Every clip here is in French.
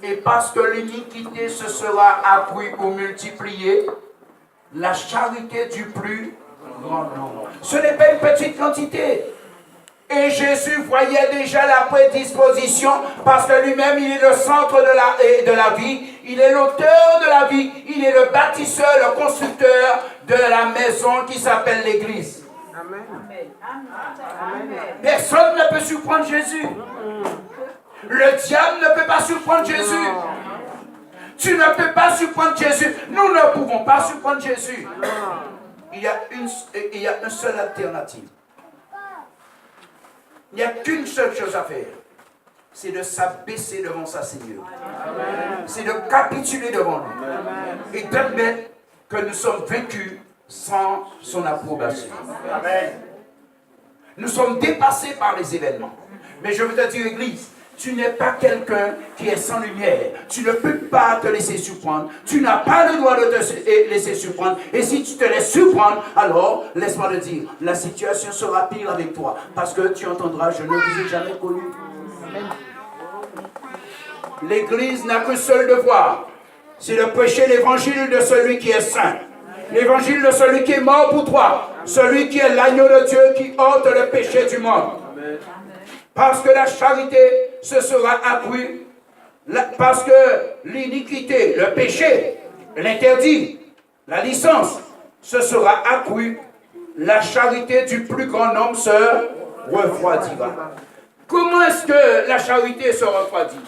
Et parce que l'iniquité se sera accrue ou multipliée, la charité du plus grand nombre. Ce n'est pas une petite quantité. Et Jésus voyait déjà la prédisposition parce que lui-même, il est le centre de la vie. Il est l'auteur de la vie. Il est le bâtisseur, le constructeur de la maison qui s'appelle l'Église. Amen. Personne ne peut surprendre Jésus. Le diable ne peut pas surprendre Jésus. Tu ne peux pas surprendre Jésus. Nous ne pouvons pas surprendre Jésus. Il y a une seule alternative. Il n'y a qu'une seule chose à faire. C'est de s'abaisser devant sa Seigneur. C'est de capituler devant lui. Et d'admettre que nous sommes vaincus sans son approbation. Amen. Nous sommes dépassés par les événements. Mais je veux te dire, Église, tu n'es pas quelqu'un qui est sans lumière. Tu ne peux pas te laisser surprendre. Tu n'as pas le droit de te laisser surprendre. Et si tu te laisses surprendre, alors, laisse-moi le dire, la situation sera pire avec toi. Parce que tu entendras, je ne vous ai jamais connu. L'Église n'a qu'un seul devoir. C'est de prêcher l'évangile de celui qui est saint. L'évangile de celui qui est mort pour toi. Celui qui est l'agneau de Dieu qui ôte le péché du monde. Amen. Parce que la charité se sera accrue, parce que l'iniquité, le péché, l'interdit, la licence, se sera accrue, la charité du plus grand nombre se refroidira. Comment est-ce que la charité se refroidit?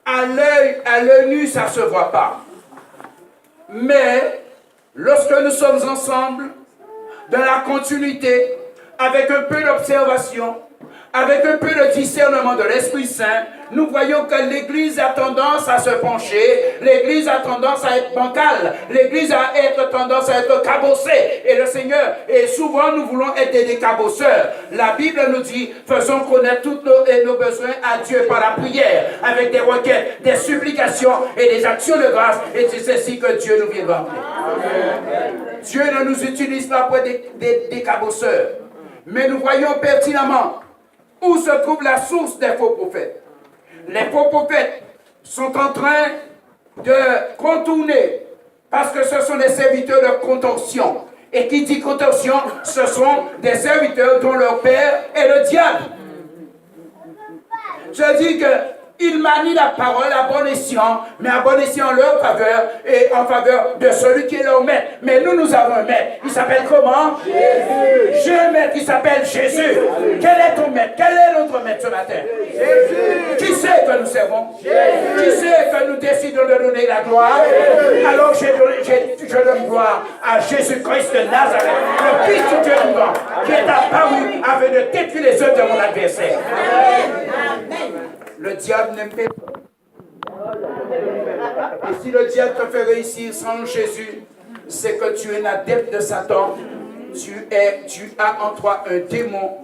À l'œil nu, ça ne se voit pas. Mais lorsque nous sommes ensemble, dans la continuité, avec un peu d'observation, avec un peu de discernement de l'Esprit Saint, nous voyons que l'Église a tendance à se pencher, l'Église a tendance à être bancale, l'Église a tendance à être cabossée. Et le Seigneur, et souvent nous voulons être des cabosseurs. La Bible nous dit, faisons connaître tous nos besoins à Dieu par la prière, avec des requêtes, des supplications et des actions de grâce. Et c'est ceci que Dieu nous viendra appeler. Dieu ne nous utilise pas pour des cabosseurs. Mais nous voyons pertinemment où se trouve la source des faux prophètes. Les faux prophètes sont en train de contourner, parce que ce sont des serviteurs de contorsion. Et qui dit contorsion, ce sont des serviteurs dont leur père est le diable. Je dis qu'ils manient la parole à bon escient, mais à bon escient en leur faveur et en faveur de celui qui est leur maître. Mais nous avons un maître. Il s'appelle comment? Jésus. J'ai un maître qui s'appelle Jésus. Quel est ton maître? Quel est notre maître ce matin? Jésus. Qui c'est que nous servons? Jésus. Qui c'est que nous décidons de donner la gloire? Jésus. Alors je donne gloire à Jésus-Christ de Nazareth, le Fils de Dieu vivant, qui est apparu afin de détruire les œuvres de mon adversaire. Amen. Le diable n'aime pas. Et si le diable te fait réussir sans Jésus, c'est que tu es un adepte de Satan. Tu as en toi un démon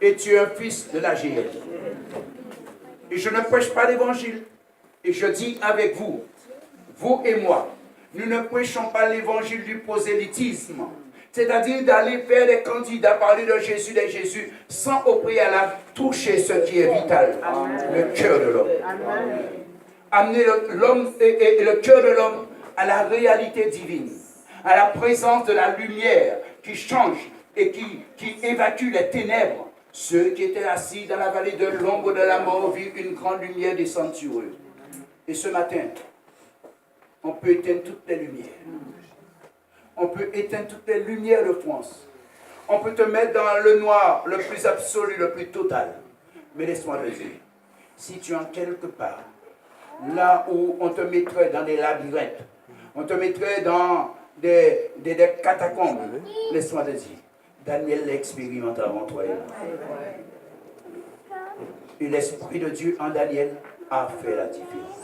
et tu es un fils de la géhenne. Et je ne prêche pas l'évangile. Et je dis avec vous, vous et moi, nous ne prêchons pas l'évangile du prosélytisme. C'est-à-dire d'aller faire des candidats, parler de Jésus, sans au préalable toucher ce qui est vital, le cœur de l'homme. Amener l'homme et le cœur de l'homme à la réalité divine, à la présence de la lumière qui change et qui évacue les ténèbres. Ceux qui étaient assis dans la vallée de l'ombre de la mort virent une grande lumière descendre sur eux. Et ce matin, on peut éteindre toutes les lumières. On peut éteindre toutes les lumières de France. On peut te mettre dans le noir le plus absolu, le plus total. Mais laisse-moi te dire, si tu es en quelque part, là où on te mettrait dans des labyrinthes, on te mettrait dans des catacombes, laisse-moi te dire, Daniel l'expérimente avant toi. Et l'Esprit de Dieu en Daniel a fait la différence.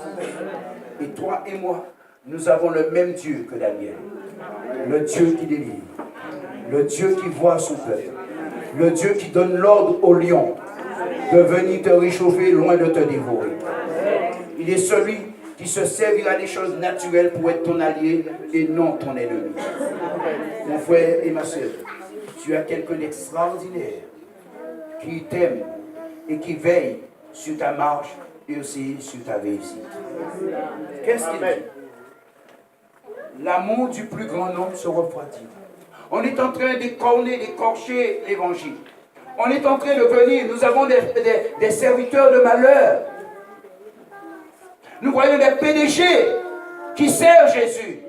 Et toi et moi, nous avons le même Dieu que Daniel. Le Dieu qui délivre, le Dieu qui voit son peuple, le Dieu qui donne l'ordre au lion de venir te réchauffer loin de te dévorer. Il est celui qui se servira des choses naturelles pour être ton allié et non ton ennemi. Mon frère et ma soeur, tu as quelqu'un d'extraordinaire qui t'aime et qui veille sur ta marche et aussi sur ta réussite. Qu'est-ce qu'il dit? L'amour du plus grand nombre se refroidit. On est en train d'écorner, d'écorcher l'évangile. On est en train de venir, nous avons des serviteurs de malheur. Nous voyons des PDG qui servent Jésus.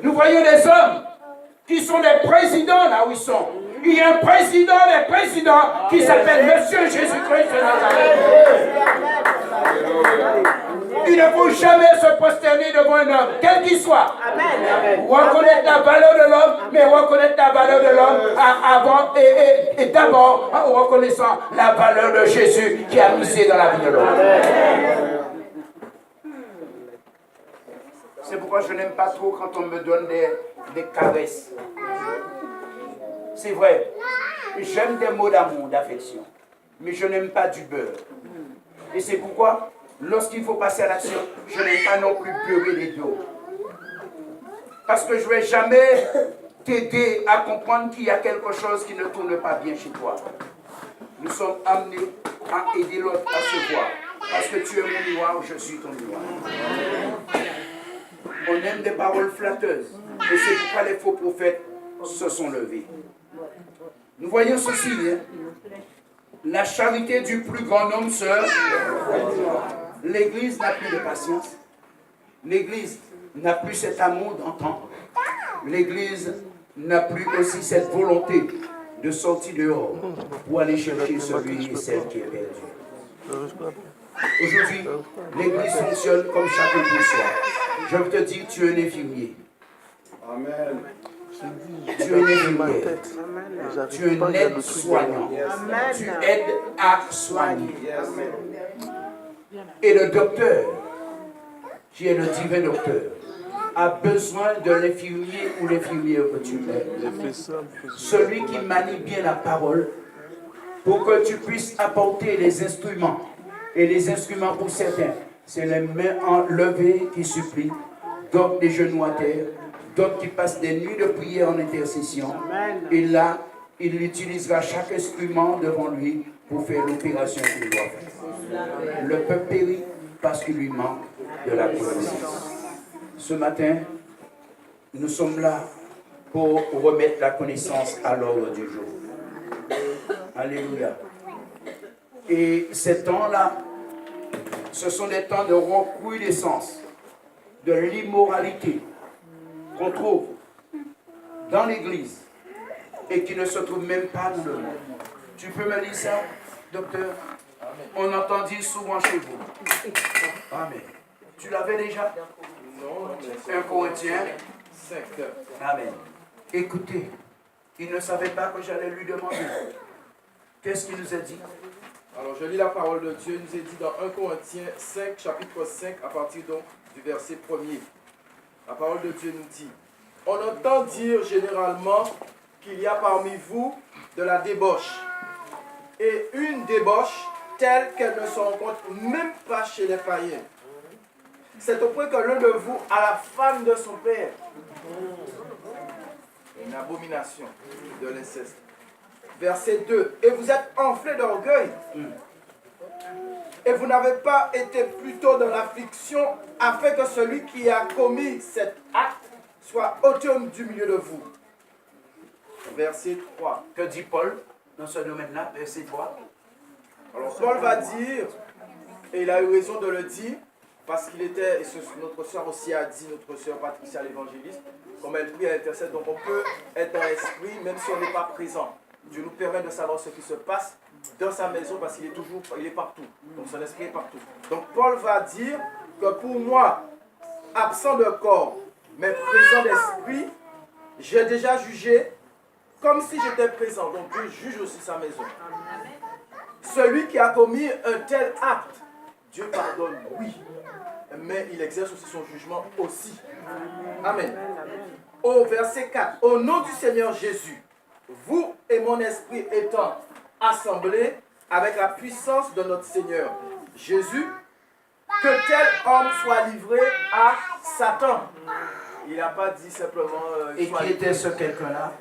Nous voyons des hommes qui sont des présidents là où ils sont. Il y a un président des présidents qui s'appelle Monsieur Jésus-Christ de Nazareth. Il ne faut jamais se prosterner devant un homme, quel qu'il soit. Reconnaître la valeur de l'homme, mais reconnaître la valeur de l'homme avant et d'abord en reconnaissant la valeur de Jésus qui a misé dans la vie de l'homme. C'est pourquoi je n'aime pas trop quand on me donne des caresses. C'est vrai, j'aime des mots d'amour, d'affection, mais je n'aime pas du beurre. Et c'est pourquoi, lorsqu'il faut passer à l'action, je n'aime pas non plus beurrer les dos. Parce que je ne vais jamais t'aider à comprendre qu'il y a quelque chose qui ne tourne pas bien chez toi. Nous sommes amenés à aider l'autre à se voir. Parce que tu es mon miroir, je suis ton miroir. On aime des paroles flatteuses. Et c'est pourquoi les faux prophètes se sont levés. Nous voyons ceci, hein? La charité du plus grand nombre sœur. L'Église n'a plus de patience. L'Église n'a plus cet amour d'antan. L'Église n'a plus aussi cette volonté de sortir dehors pour aller chercher celui et celle qui est perdu. Aujourd'hui, l'Église fonctionne comme chacun pour soi. Je veux te dire, tu es un infirmier. Amen. Tu es un infirmier. Tu es un aide-soignant. Tu aides à soigner. Et le docteur, qui est le divin docteur, a besoin de l'infirmier ou l'infirmière que tu es. Celui qui manie bien la parole pour que tu puisses apporter les instruments. Et les instruments pour certains, c'est les mains enlevées qui supplient, d'autres des genoux à terre, d'autres qui passent des nuits de prière en intercession. Et là, il utilisera chaque instrument devant lui pour faire l'opération qu'il doit faire. Le peuple périt parce qu'il lui manque de la connaissance. Ce matin, nous sommes là pour remettre la connaissance à l'ordre du jour. Alléluia. Et ces temps-là, ce sont des temps de recrudescence, de l'immoralité qu'on trouve dans l'Église et qui ne se trouve même pas dans le monde. Tu peux me dire ça, docteur? On entend dire souvent chez vous. Amen. Tu l'avais déjà? Non. 1 Corinthiens 5. Amen. Écoutez, il ne savait pas que j'allais lui demander. Qu'est-ce qu'il nous a dit? Alors je lis la parole de Dieu, il nous est dit dans 1 Corinthiens 5, chapitre 5, à partir donc du verset 1er. La parole de Dieu nous dit: on entend dire généralement qu'il y a parmi vous de la débauche, et une débauche telle qu'elle ne se rencontre même pas chez les païens. C'est au point que l'un de vous a la femme de son père. Une abomination de l'inceste. Verset 2. Et vous êtes enflés d'orgueil. Et vous n'avez pas été plutôt dans l'affliction afin que celui qui a commis cet acte soit ôté du milieu de vous. Verset 3. Que dit Paul dans ce domaine-là? Verset 3. Alors Paul va dire, et il a eu raison de le dire, parce qu'il était, et notre soeur aussi a dit, notre soeur Patricia l'évangéliste, comme elle prie, elle intercède, donc on peut être dans l'esprit même si on n'est pas présent. Dieu nous permet de savoir ce qui se passe dans sa maison parce qu'il est partout. Donc son esprit est partout. Donc Paul va dire que pour moi, absent de corps, mais présent d'esprit, j'ai déjà jugé comme si j'étais présent. Donc Dieu juge aussi sa maison. Celui qui a commis un tel acte, Dieu pardonne, oui. Mais il exerce aussi son jugement aussi. Amen. Au verset 4. Au nom du Seigneur Jésus, vous et mon esprit étant assemblés avec la puissance de notre Seigneur Jésus, que tel homme soit livré à Satan. Il n'a pas dit simplement... et qui était ce quelqu'un-là?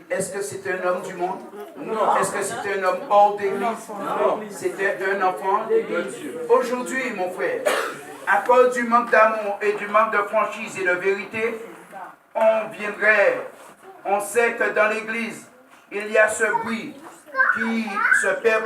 Est-ce que c'était un homme du monde? Non. Est-ce que c'était un homme hors d'église? Non. C'était un enfant de Dieu. Aujourd'hui, mon frère, à cause du manque d'amour et du manque de franchise et de vérité, on sait que dans l'église, il y a ce bruit qui se perd.